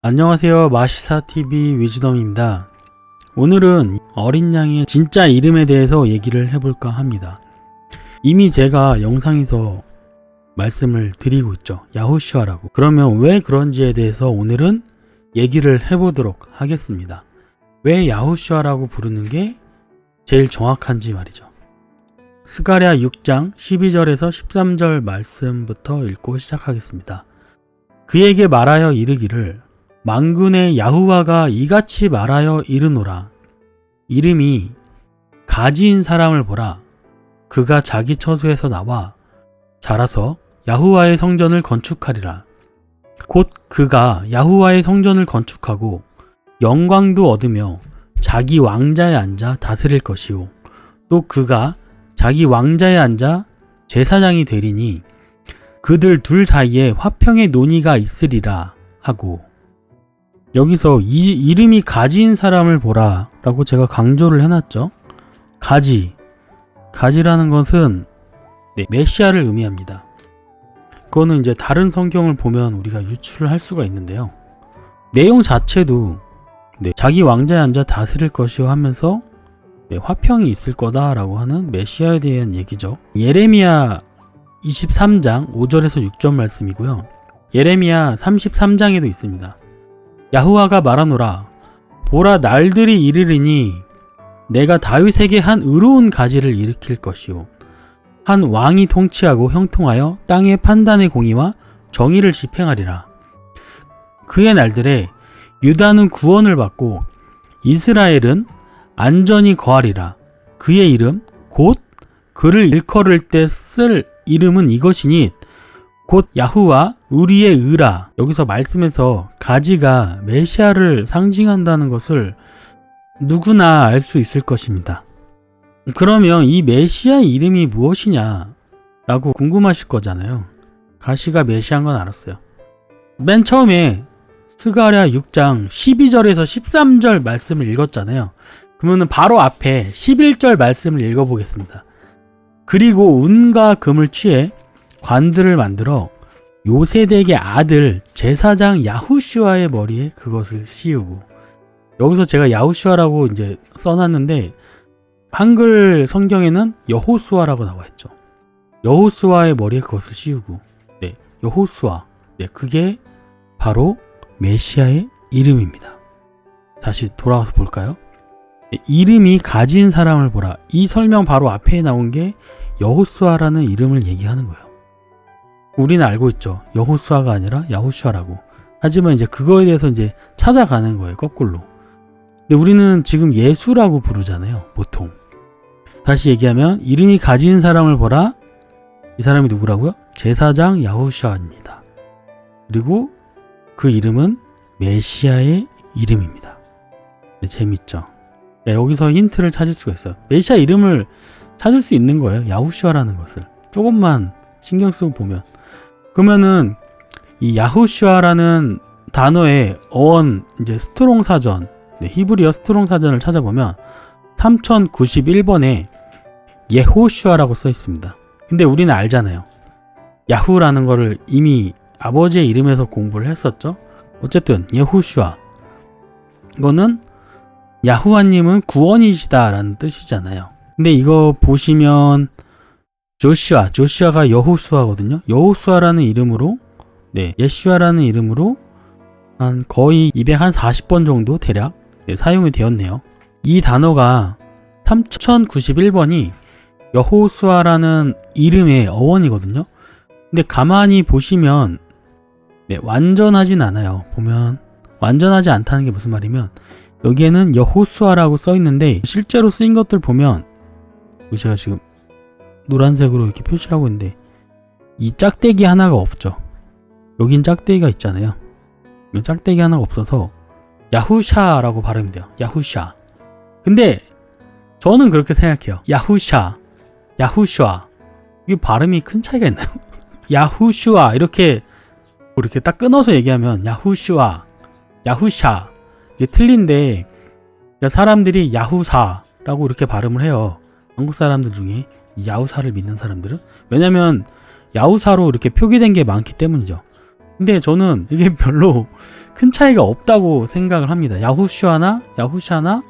안녕하세요. 마시사TV 위즈덤입니다. 오늘은 어린 양의 진짜 이름에 대해서 얘기를 해볼까 합니다. 이미 제가 영상에서 말씀을 드리고 있죠. 야후슈아라고. 그러면 왜 그런지에 대해서 오늘은 얘기를 해보도록 하겠습니다. 왜 야후슈아라고 부르는 게 제일 정확한지 말이죠. 스가랴 6장 12절에서 13절 말씀부터 읽고 시작하겠습니다. 그에게 말하여 이르기를 만군의 야후와가 이같이 말하여 이르노라. 이름이 가지인 사람을 보라. 그가 자기 처소에서 나와 자라서 야후와의 성전을 건축하리라. 곧 그가 야후와의 성전을 건축하고 영광도 얻으며 자기 왕자에 앉아 다스릴 것이요. 또 그가 자기 왕자에 앉아 제사장이 되리니 그들 둘 사이에 화평의 논의가 있으리라 하고, 여기서 이 이름이 가지인 사람을 보라 라고 제가 강조를 해놨죠. 가지라는 것은 메시아를 의미합니다. 그거는 이제 다른 성경을 보면 우리가 유출을 할 수가 있는데요. 내용 자체도 자기 왕자에 앉아 다스릴 것이요 하면서 화평이 있을 거다 라고 하는 메시아에 대한 얘기죠. 예레미야 23장 5절에서 6절 말씀이고요. 예레미야 33장에도 있습니다. 야후와가 말하노라. 보라, 날들이 이르리니 내가 다윗에게 한 의로운 가지를 일으킬 것이요 한 왕이 통치하고 형통하여 땅의 판단의 공의와 정의를 집행하리라. 그의 날들에 유다는 구원을 받고 이스라엘은 안전히 거하리라. 그의 이름 곧 그를 일컬을 때 쓸 이름은 이것이니 곧 야후와 우리의 의라. 여기서 말씀에서 가지가 메시아를 상징한다는 것을 누구나 알 수 있을 것입니다. 그러면 이 메시아의 이름이 무엇이냐 라고 궁금하실 거잖아요. 가시가 메시아인 건 알았어요. 맨 처음에 스가랴 6장 12절에서 13절 말씀을 읽었잖아요. 그러면 바로 앞에 11절 말씀을 읽어보겠습니다. 그리고 은과 금을 취해 관들을 만들어 요세덱의 아들 제사장 야후슈아의 머리에 그것을 씌우고, 여기서 제가 야후슈아라고 이제 써놨는데 한글 성경에는 여호수아라고 나와 있죠. 여호수아의 머리에 그것을 씌우고, 여호수아, 그게 바로 메시아의 이름입니다. 다시 돌아와서 볼까요? 이름이 가진 사람을 보라. 이 설명 바로 앞에 나온 게 여호수아라는 이름을 얘기하는 거예요. 우리는 알고 있죠. 여호수아가 아니라 야후슈아라고. 하지만 이제 그거에 대해서 이제 찾아가는 거예요. 거꾸로. 근데 우리는 지금 예수라고 부르잖아요. 보통. 다시 얘기하면 이름이 가진 사람을 보라. 이 사람이 누구라고요? 제사장 야후슈아입니다. 그리고 그 이름은 메시아의 이름입니다. 재밌죠? 여기서 힌트를 찾을 수가 있어요. 메시아 이름을 찾을 수 있는 거예요. 야후슈아라는 것을. 조금만 신경 쓰고 보면. 그러면은 이 야후슈아라는 단어의 어원 이제 스트롱 사전, 히브리어 스트롱 사전을 찾아보면 3091번에 예호슈아라고 써 있습니다. 근데 우리는 알잖아요. 야후라는 거를 이미 아버지의 이름에서 공부를 했었죠. 어쨌든 예호슈아, 이거는 야후와님은 구원이시다 라는 뜻이잖아요. 근데 이거 보시면 조슈아가 여호수아거든요. 여호수아라는 이름으로, 예슈아라는 이름으로 한 거의 240번 정도 대략 사용이 되었네요. 이 단어가 3091번이 여호수아라는 이름의 어원이거든요. 근데 가만히 보시면 완전하진 않아요. 보면 완전하지 않다는 게 무슨 말이면, 여기에는 여호수아라고 써 있는데 실제로 쓰인 것들 보면, 제가 지금 노란색으로 이렇게 표시를 하고 있는데 이 짝대기 하나가 없죠. 여긴 짝대기가 있잖아요. 짝대기 하나가 없어서 야후샤라고 발음이 돼요. 야후샤. 근데 저는 그렇게 생각해요. 야후슈아. 이게 발음이 큰 차이가 있나요? 야후슈아 이렇게 딱 끊어서 얘기하면 야후슈아, 야후샤, 이게 틀린데 사람들이 야후사라고 이렇게 발음을 해요. 한국 사람들 중에 야후사를 믿는 사람들은. 왜냐면 야후사로 이렇게 표기된 게 많기 때문이죠. 근데 저는 이게 별로 큰 차이가 없다고 생각을 합니다. 야후슈아나 야후샤나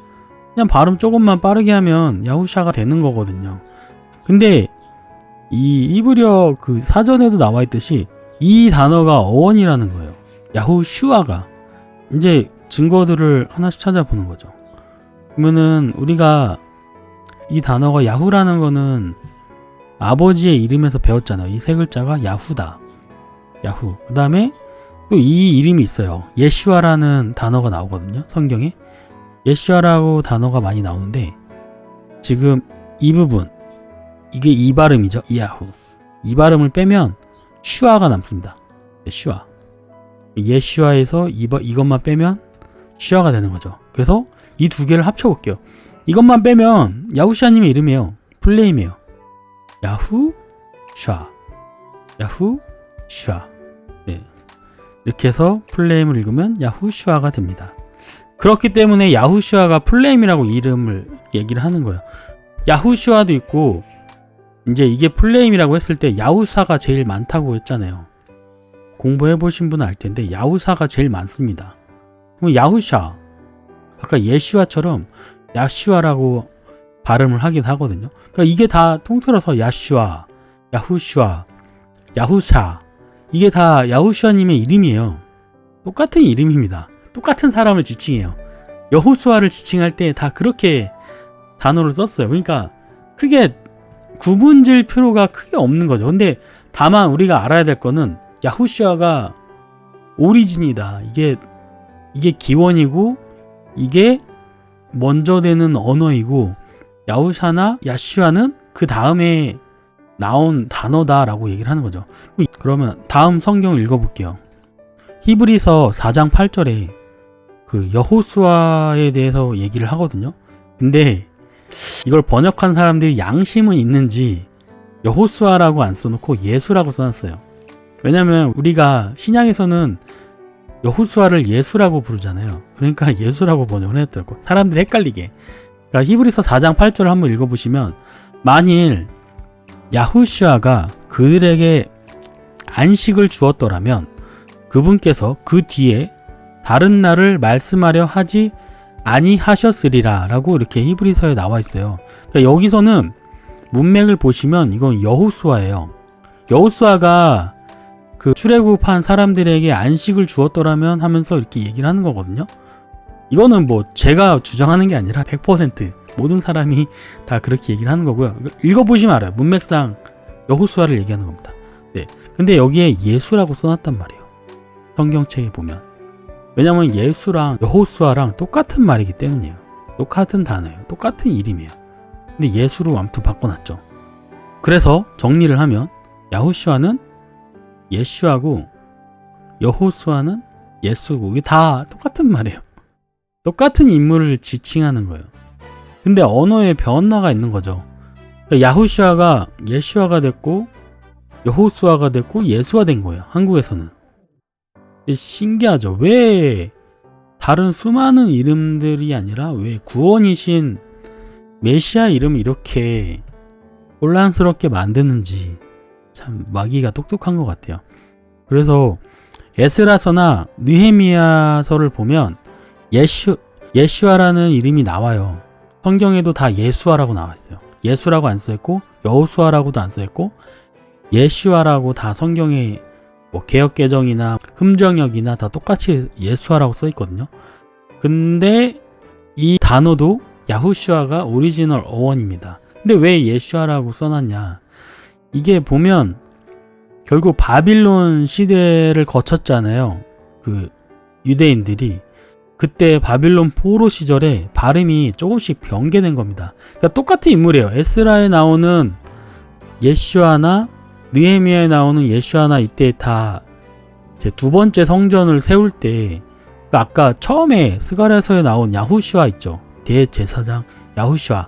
그냥 발음 조금만 빠르게 하면 야후샤가 되는 거거든요. 근데 이 히브리어 그 사전에도 나와 있듯이 이 단어가 어원이라는 거예요. 야후슈아가. 이제 증거들을 하나씩 찾아보는 거죠. 그러면은 우리가 이 단어가 야후라는 거는 아버지의 이름에서 배웠잖아요. 이 세 글자가 야후다. 야후. 그 다음에 또 이 이름이 있어요. 예슈아라는 단어가 나오거든요. 성경에. 예슈아라고 단어가 많이 나오는데 지금 이 부분 이게 이 발음이죠. 야후. 이 발음을 빼면 슈아가 남습니다. 슈아. 예슈아에서 이것만 빼면 슈아가 되는 거죠. 그래서 이 두 개를 합쳐볼게요. 이것만 빼면 야후샤님의 이름이에요. 플레임이에요. 야후 샤. 야후 샤. 네. 이렇게 해서 플레임을 읽으면 야후슈아가 됩니다. 그렇기 때문에 야후슈아가 플레임이라고 이름을 얘기를 하는 거예요. 야후슈아도 있고 이제 이게 플레임이라고 했을 때 야후사가 제일 많다고 했잖아요. 공부해 보신 분은 알 텐데 야후사가 제일 많습니다. 그럼 야후샤 아까 예슈아처럼 야슈아라고 발음을 하긴 하거든요. 그러니까 이게 다 통틀어서 야슈아, 야후슈아, 야후사 이게 다 야후슈아님의 이름이에요. 똑같은 이름입니다. 똑같은 사람을 지칭해요. 여호수아를 지칭할 때 다 그렇게 단어를 썼어요. 그러니까 크게 구분질 필요가 크게 없는 거죠. 근데 다만 우리가 알아야 될 거는 야후슈아가 오리진이다. 이게 기원이고 이게 먼저 되는 언어이고 야후샤나 야슈아는 그 다음에 나온 단어다라고 얘기를 하는 거죠. 그러면 다음 성경 읽어볼게요. 히브리서 4장 8절에 그 여호수아에 대해서 얘기를 하거든요. 근데 이걸 번역한 사람들이 양심은 있는지 여호수아라고 안 써놓고 예수라고 써놨어요. 왜냐면 우리가 신약에서는 여호수아를 예수라고 부르잖아요. 그러니까 예수라고 번역을 했더라고. 사람들이 헷갈리게. 그러니까 히브리서 4장 8절을 한번 읽어보시면 만일 야후슈아가 그들에게 안식을 주었더라면 그분께서 그 뒤에 다른 날을 말씀하려 하지 아니하셨으리라 라고 이렇게 히브리서에 나와 있어요. 그러니까 여기서는 문맥을 보시면 이건 여호수아예요. 여호수아가 그 출애굽한 사람들에게 안식을 주었더라면 하면서 이렇게 얘기를 하는 거거든요. 이거는 뭐 제가 주장하는 게 아니라 100% 모든 사람이 다 그렇게 얘기를 하는 거고요. 읽어보시면 알아요. 문맥상 여호수아를 얘기하는 겁니다. 네. 근데 여기에 예수라고 써놨단 말이에요. 성경책에 보면. 왜냐면 예수랑 여호수아랑 똑같은 말이기 때문이에요. 똑같은 단어예요. 똑같은 이름이에요. 근데 예수로 아무튼 바꿔놨죠. 그래서 정리를 하면 야후슈아는 예슈하고 여호수아는 예수고 이게 다 똑같은 말이에요. 똑같은 인물을 지칭하는 거예요. 근데 언어에 변화가 있는 거죠. 야후슈아가 예슈아가 됐고 여호수아가 됐고 예수가 된 거예요. 한국에서는. 신기하죠. 왜 다른 수많은 이름들이 아니라 왜 구원이신 메시아 이름을 이렇게 혼란스럽게 만드는지 참 마귀가 똑똑한 것 같아요. 그래서 에스라서나 느헤미야서를 보면 예슈아라는 이름이 나와요. 성경에도 다 예수아라고 나왔어요. 예수라고 안 써있고 여호수아라고도 안 써있고 예슈아라고 다 성경에 뭐 개역개정이나 흠정역이나 다 똑같이 예수아라고 써있거든요. 근데 이 단어도 야후슈아가 오리지널 어원입니다. 근데 왜 예슈아라고 써놨냐? 이게 보면 결국 바빌론 시대를 거쳤잖아요. 그 유대인들이. 그때 바빌론 포로 시절에 발음이 조금씩 변개된 겁니다. 그러니까 똑같은 인물이에요. 에스라에 나오는 예슈아나 느헤미야에 나오는 예슈아나 이때 다 제 두 번째 성전을 세울 때 아까 처음에 스가랴서에 나온 야후슈아 있죠. 대제사장 야후슈아.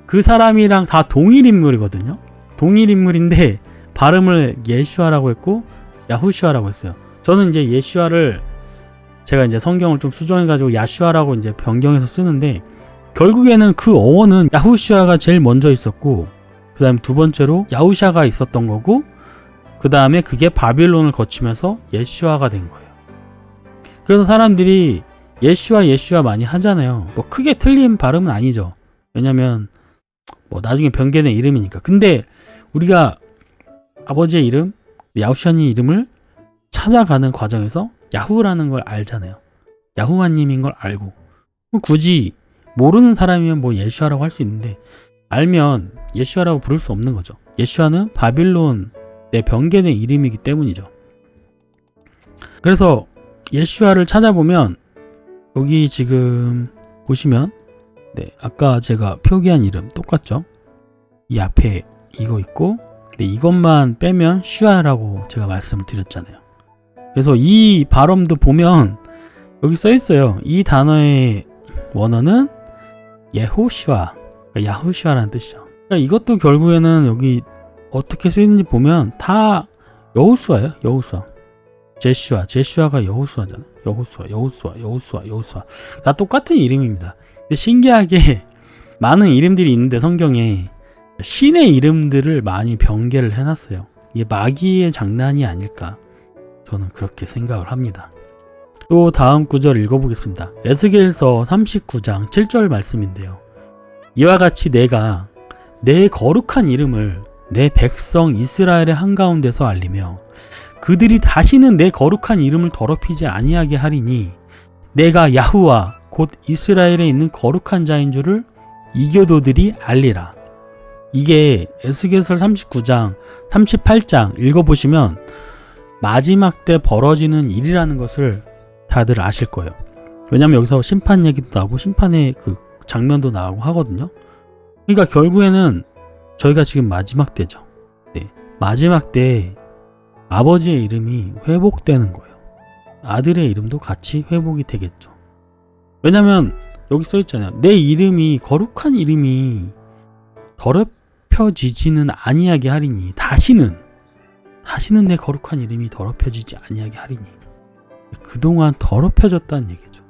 그 사람이랑 다 동일 인물이거든요. 동일 인물인데 발음을 예슈아라고 했고 야후슈아라고 했어요. 저는 이제 예슈아를 제가 이제 성경을 좀 수정해가지고 야슈아라고 이제 변경해서 쓰는데 결국에는 그 어원은 야후슈아가 제일 먼저 있었고 그 다음 두 번째로 야후샤가 있었던 거고 그 다음에 그게 바빌론을 거치면서 예슈아가 된 거예요. 그래서 사람들이 예슈아 예슈아 많이 하잖아요. 뭐 크게 틀린 발음은 아니죠. 왜냐면 뭐 나중에 변개된 이름이니까. 근데 우리가 아버지의 이름, 야후샤님 이름을 찾아가는 과정에서 야후라는 걸 알잖아요. 야후와님인 걸 알고 굳이 모르는 사람이면 뭐 예슈아라고 할 수 있는데 알면 예슈아라고 부를 수 없는 거죠. 예슈아는 바빌론의 변개된 이름이기 때문이죠. 그래서 예슈아를 찾아보면 여기 지금 보시면 아까 제가 표기한 이름 똑같죠? 이 앞에 이거 있고 이것만 빼면 슈아라고 제가 말씀을 드렸잖아요. 그래서 이 발음도 보면 여기 써 있어요. 이 단어의 원어는 예호슈아, 그러니까 야후슈아라는 뜻이죠. 그러니까 이것도 결국에는 여기 어떻게 쓰이는지 보면 다 여호수아예요. 여호수아. 제슈아가 여호수아잖아요. 여호수아. 다 똑같은 이름입니다. 근데 신기하게 많은 이름들이 있는데 성경에 신의 이름들을 많이 변개를 해놨어요. 이게 마귀의 장난이 아닐까 저는 그렇게 생각을 합니다. 또 다음 구절 읽어보겠습니다. 에스겔서 39장 7절 말씀인데요. 이와 같이 내가 내 거룩한 이름을 내 백성 이스라엘의 한가운데서 알리며 그들이 다시는 내 거룩한 이름을 더럽히지 아니하게 하리니 내가 야후와 곧 이스라엘에 있는 거룩한 자인 줄을 이교도들이 알리라. 이게 에스겔서 39장 38장 읽어보시면 마지막 때 벌어지는 일이라는 것을 다들 아실 거예요. 왜냐면 여기서 심판 얘기도 나오고 심판의 그 장면도 나오고 하거든요. 그러니까 결국에는 저희가 지금 마지막 때죠. 마지막 때 아버지의 이름이 회복되는 거예요. 아들의 이름도 같이 회복이 되겠죠. 왜냐면 여기 써 있잖아요. 내 이름이 거룩한 이름이 더럽혀지지는 아니하게 하리니 다시는 내 거룩한 이름이 더럽혀지지 아니하게 하리니 그동안 더럽혀졌다는 얘기죠.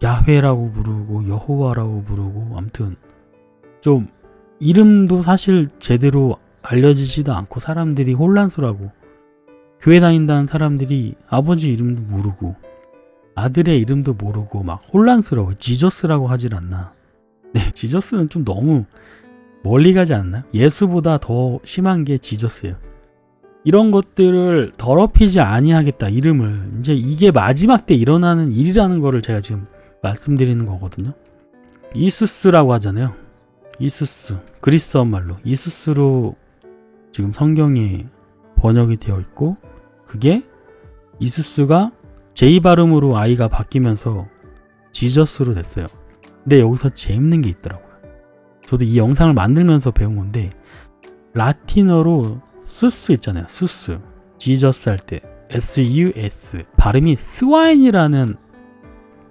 야훼라고 부르고 여호와라고 부르고 아무튼 좀 이름도 사실 제대로 알려지지도 않고 사람들이 혼란스러워하고 교회 다닌다는 사람들이 아버지 이름도 모르고 아들의 이름도 모르고 막 혼란스러워. 지저스라고 하질 않나. 지저스는 좀 너무 멀리 가지 않나요? 예수보다 더 심한 게 지저스예요. 이런 것들을 더럽히지 아니하겠다. 이름을 이제 이게 마지막 때 일어나는 일이라는 거를 제가 지금 말씀드리는 거거든요. 이수스라고 하잖아요. 이수스, 그리스어 말로 이수스로 지금 성경에 번역이 되어 있고 그게 이수스가 J 발음으로 아이가 바뀌면서 지저스로 됐어요. 근데 여기서 재밌는 게 있더라고요. 저도 이 영상을 만들면서 배운 건데 라틴어로 수스 있잖아요. 수스, 지저스 할 때 S-U-S 발음이 스와인이라는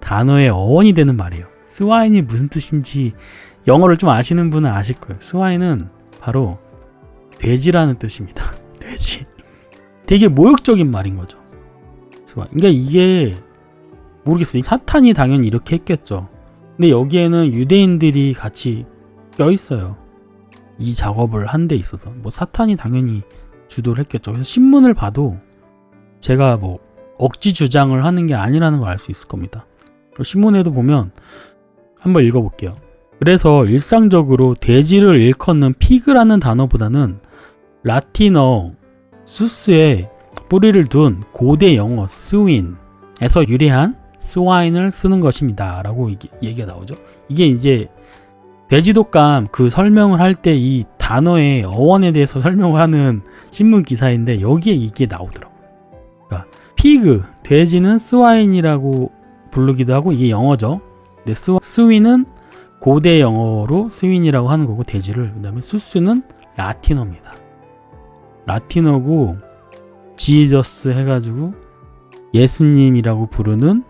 단어의 어원이 되는 말이에요. 스와인이 무슨 뜻인지 영어를 좀 아시는 분은 아실 거예요. 스와인은 바로 돼지라는 뜻입니다. 돼지. 되게 모욕적인 말인 거죠. 그러니까 이게 모르겠어요. 사탄이 당연히 이렇게 했겠죠. 근데 여기에는 유대인들이 같이 껴있어요. 이 작업을 한 데 있어서 뭐 사탄이 당연히 주도를 했겠죠. 그래서 신문을 봐도 제가 뭐 억지 주장을 하는 게 아니라는 걸 알 수 있을 겁니다. 신문에도 보면 한번 읽어볼게요. 그래서 일상적으로 돼지를 일컫는 피그라는 단어보다는 라틴어 수스에 뿌리를 둔 고대 영어 스윈에서 유래한 스와인을 쓰는 것입니다. 라고 얘기가 나오죠. 이게 이제 돼지독감 그 설명을 할 때 이 단어의 어원에 대해서 설명을 하는 신문 기사인데 여기에 이게 나오더라고요. 그러니까 피그, 돼지는 스와인이라고 부르기도 하고 이게 영어죠. 근데 스윈은 고대 영어로 스윈이라고 하는 거고 돼지를 그 다음에 수스는 라틴어입니다. 라틴어고 지저스 해가지고 예수님이라고 부르는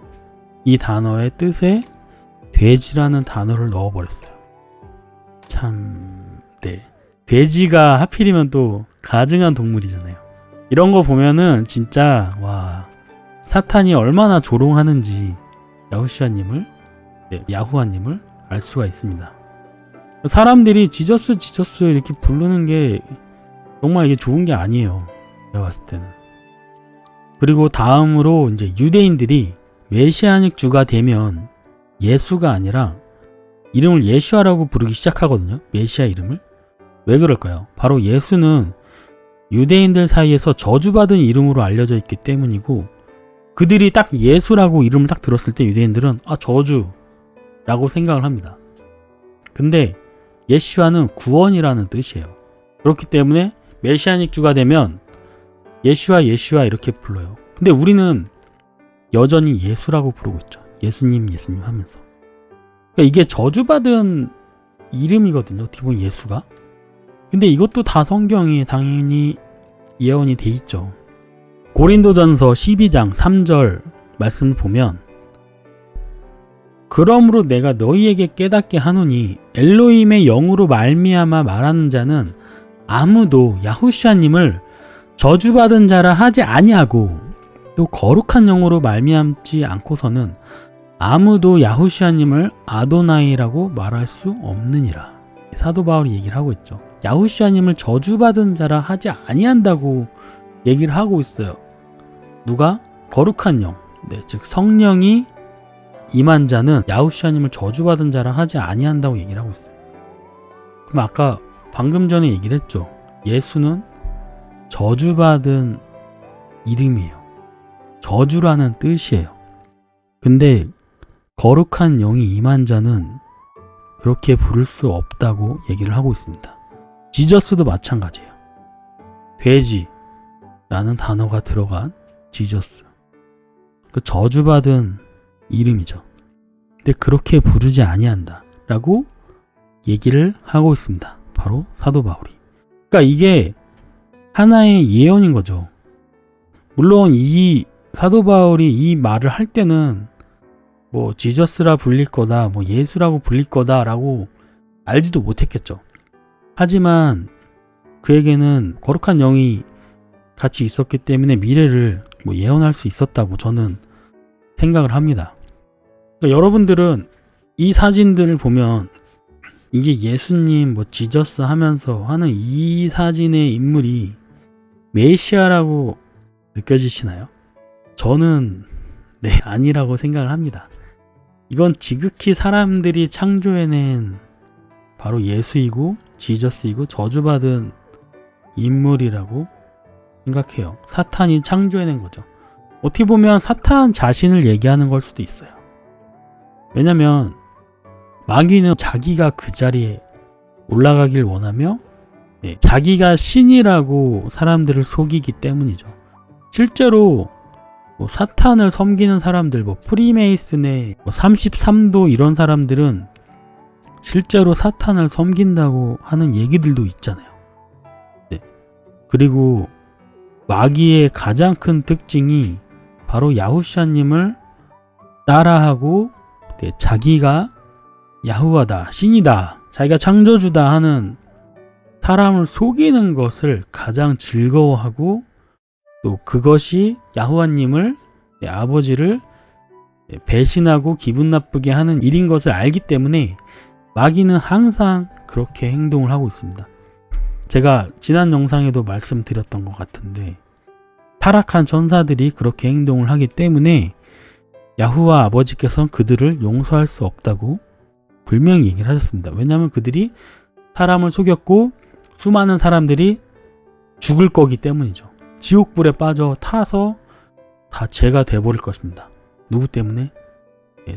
이 단어의 뜻에 돼지라는 단어를 넣어버렸어요. 참, 돼지가 하필이면 또 가증한 동물이잖아요. 이런 거 보면은 진짜 와 사탄이 얼마나 조롱하는지 야후와님을 알 수가 있습니다. 사람들이 지저스 이렇게 부르는 게 정말 이게 좋은 게 아니에요. 제가 봤을 때는. 그리고 다음으로 이제 유대인들이 메시아닉 주가 되면 예수가 아니라 이름을 예슈아라고 부르기 시작하거든요. 메시아 이름을. 왜 그럴까요? 바로 예수는 유대인들 사이에서 저주받은 이름으로 알려져 있기 때문이고, 그들이 딱 예수라고 이름을 딱 들었을 때 유대인들은 저주라고 생각을 합니다. 근데 예슈아는 구원이라는 뜻이에요. 그렇기 때문에 메시아닉 주가 되면 예슈아 이렇게 불러요. 근데 우리는 여전히 예수라고 부르고 있죠. 예수님 하면서. 그러니까 이게 저주받은 이름이거든요. 어떻게 보면 예수가. 근데 이것도 다 성경이 당연히 예언이 돼 있죠. 고린도전서 12장 3절 말씀을 보면, 그러므로 내가 너희에게 깨닫게 하노니 엘로힘의 영으로 말미암아 말하는 자는 아무도 야후시아님을 저주받은 자라 하지 아니하고, 또 거룩한 영으로 말미암지 않고서는 아무도 야후시아님을 아도나이라고 말할 수 없느니라. 사도 바울이 얘기를 하고 있죠. 야후시아님을 저주받은 자라 하지 아니한다고 얘기를 하고 있어요. 누가? 거룩한 영, 즉 성령이 임한 자는 야후시아님을 저주받은 자라 하지 아니한다고 얘기를 하고 있어요. 그럼 아까 방금 전에 얘기를 했죠. 예수는 저주받은 이름이에요. 저주라는 뜻이에요. 근데 거룩한 영이 임한 자는 그렇게 부를 수 없다고 얘기를 하고 있습니다. 지저스도 마찬가지예요. 돼지라는 단어가 들어간 지저스. 그 저주받은 이름이죠. 근데 그렇게 부르지 아니한다 라고 얘기를 하고 있습니다. 바로 사도 바울이. 그러니까 이게 하나의 예언인 거죠. 물론 이 사도 바울이 이 말을 할 때는 뭐 지저스라 불릴 거다, 뭐 예수라고 불릴 거다 라고 알지도 못했겠죠. 하지만 그에게는 거룩한 영이 같이 있었기 때문에 미래를 뭐 예언할 수 있었다고 저는 생각을 합니다. 그러니까 여러분들은 이 사진들을 보면 이게 예수님 뭐 지저스 하면서 하는 이 사진의 인물이 메시아라고 느껴지시나요? 저는 아니라고 생각을 합니다. 이건 지극히 사람들이 창조해낸 바로 예수이고 지저스이고 저주받은 인물이라고 생각해요. 사탄이 창조해낸 거죠. 어떻게 보면 사탄 자신을 얘기하는 걸 수도 있어요. 왜냐면 마귀는 자기가 그 자리에 올라가길 원하며 자기가 신이라고 사람들을 속이기 때문이죠. 실제로 뭐 사탄을 섬기는 사람들, 뭐 프리메이슨의 33도 이런 사람들은 실제로 사탄을 섬긴다고 하는 얘기들도 있잖아요. 그리고 마귀의 가장 큰 특징이 바로 야후시아님을 따라하고 자기가 야후와다, 신이다, 자기가 창조주다 하는 사람을 속이는 것을 가장 즐거워하고, 또 그것이 야후와님을, 아버지를 배신하고 기분 나쁘게 하는 일인 것을 알기 때문에 마귀는 항상 그렇게 행동을 하고 있습니다. 제가 지난 영상에도 말씀드렸던 것 같은데, 타락한 천사들이 그렇게 행동을 하기 때문에 야후와 아버지께서는 그들을 용서할 수 없다고 분명히 얘기를 하셨습니다. 왜냐하면 그들이 사람을 속였고 수많은 사람들이 죽을 거기 때문이죠. 지옥불에 빠져 타서 다 죄가 돼버릴 것입니다. 누구 때문에?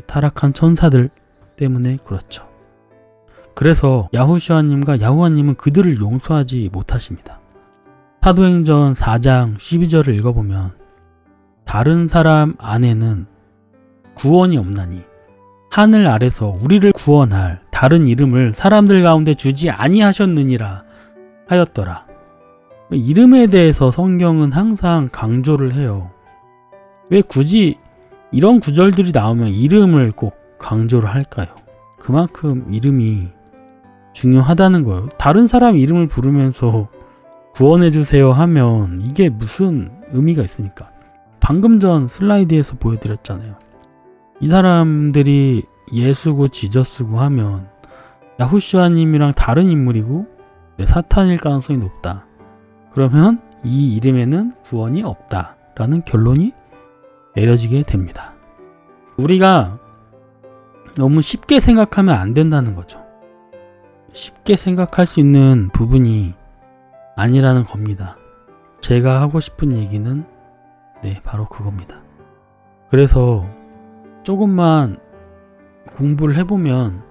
타락한 천사들 때문에 그렇죠. 그래서 야후시아님과 야후와님은 그들을 용서하지 못하십니다. 사도행전 4장 12절을 읽어보면, 다른 사람 안에는 구원이 없나니 하늘 아래서 우리를 구원할 다른 이름을 사람들 가운데 주지 아니하셨느니라 하였더라. 이름에 대해서 성경은 항상 강조를 해요. 왜 굳이 이런 구절들이 나오면 이름을 꼭 강조를 할까요? 그만큼 이름이 중요하다는 거예요. 다른 사람 이름을 부르면서 구원해주세요 하면 이게 무슨 의미가 있습니까? 방금 전 슬라이드에서 보여드렸잖아요. 이 사람들이 예수고 지저스고 하면 야후시아님이랑 다른 인물이고 사탄일 가능성이 높다. 그러면 이 이름에는 구원이 없다라는 결론이 내려지게 됩니다. 우리가 너무 쉽게 생각하면 안 된다는 거죠. 쉽게 생각할 수 있는 부분이 아니라는 겁니다. 제가 하고 싶은 얘기는 바로 그겁니다. 그래서 조금만 공부를 해보면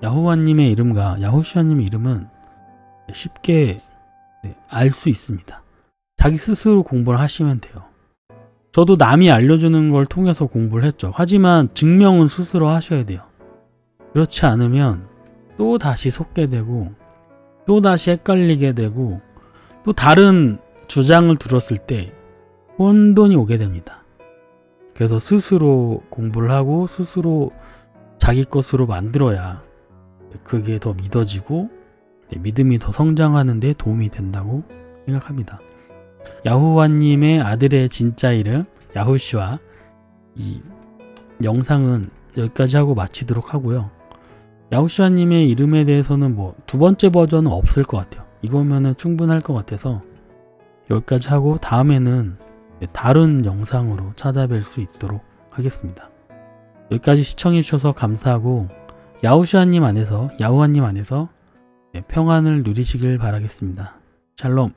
야후와님의 이름과 야후슈아님의 이름은 쉽게 알 수 있습니다. 자기 스스로 공부를 하시면 돼요. 저도 남이 알려주는 걸 통해서 공부를 했죠. 하지만 증명은 스스로 하셔야 돼요. 그렇지 않으면 또 다시 속게 되고 또 다시 헷갈리게 되고 또 다른 주장을 들었을 때 혼돈이 오게 됩니다. 그래서 스스로 공부를 하고 스스로 자기 것으로 만들어야 그게 더 믿어지고 믿음이 더 성장하는 데 도움이 된다고 생각합니다. 야후와님의 아들의 진짜 이름 야후슈아, 이 영상은 여기까지 하고 마치도록 하고요. 야후슈아님의 이름에 대해서는 두 번째 버전은 없을 것 같아요. 이거면은 충분할 것 같아서 여기까지 하고 다음에는 다른 영상으로 찾아뵐 수 있도록 하겠습니다. 여기까지 시청해 주셔서 감사하고 야후와님 안에서 평안을 누리시길 바라겠습니다. 샬롬.